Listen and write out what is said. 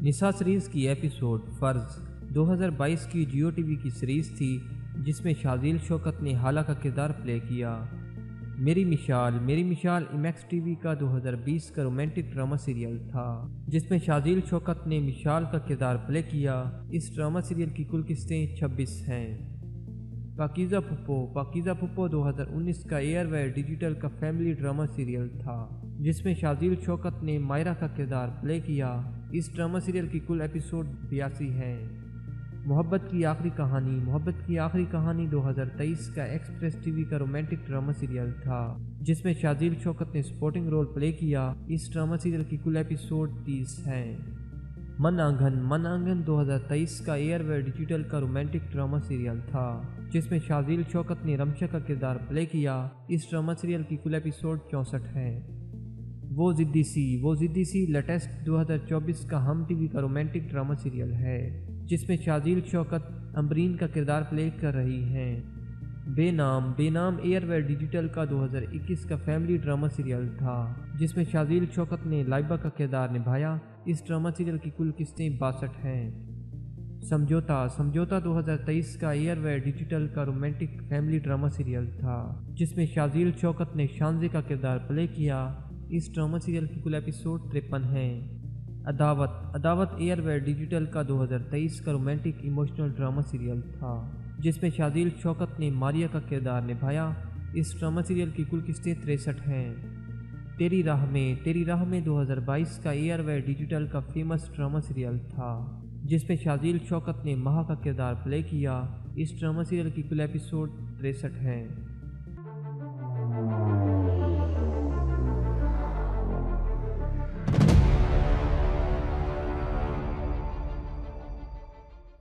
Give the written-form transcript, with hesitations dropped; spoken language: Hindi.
निसा सीरीज़ की एपिसोड फ़र्ज़ 2022 की जियो टीवी की सीरीज़ थी जिसमें शाज़िल शौकत ने हाला का किरदार प्ले किया। मेरी मिशाल इमैक्स टीवी का 2020 का रोमांटिक ड्रामा सीरियल था जिसमें शाज़िल शौकत ने मिशाल का किरदार प्ले किया। इस ड्रामा सीरियल की कुल किस्तें 26 हैं। पाकीज़ा पुप्पो 2019 का एयरवेयर डिजिटल का फैमिली ड्रामा सीरियल था जिसमें शाज़िल शौकत ने मायरा का किरदार प्ले किया। इस ड्रामा सीरियल की कुल एपिसोड 82 हैं। मोहब्बत की आखिरी कहानी 2023 का एक्सप्रेस टीवी का रोमांटिक ड्रामा सीरियल था जिसमें शाज़िल शौकत ने सपोर्टिंग रोल प्ले किया। इस ड्रामा सीरियल की कुल एपिसोड 30 हैं। मन आंगन 2023 का एयरवेयर डिजिटल का रोमांटिक ड्रामा सीरियल था जिसमें शाज़िल शौकत ने रमशा का किरदार प्ले किया। इस ड्रामा सीरियल की कुल एपिसोड 64 हैं। वो ज़िद्दी सी लेटेस्ट 2024 का हम टीवी का रोमांटिक ड्रामा सीरियल है जिसमें शाज़िल शौकत अम्बरीन का किरदार प्ले कर रही हैं। बेनाम एयरवेयर डिजिटल का 2021 का फैमिली ड्रामा सीरियल था जिसमें शाज़िल शौकत ने लाइबा का किरदार निभाया। इस ड्रामा सीरियल की कुल किस्तें 62 हैं। समझौता 2023 का एयरवेयर डिजिटल का रोमांटिक फैमिली ड्रामा सीरियल था जिसमें शाज़िल शौकत ने शानज़े का किरदार प्ले किया। इस ड्रामा सीरियल की कुल एपिसोड 53 हैं। अदावत एयरवेयर डिजिटल का 2023 का रोमांटिक इमोशनल ड्रामा सीरियल था जिसमें शाज़िल शौकत ने मारिया का किरदार निभाया। इस ड्रामा सीरियल की कुल किस्तें 63 हैं। तेरी राह में 2022 का एयरवेयर डिजिटल का फेमस ड्रामा सीरियल था जिसमें शाज़िल शौकत ने महा का किरदार प्ले किया। इस ड्रामा सीरियल की कुल एपिसोड 63 हैं।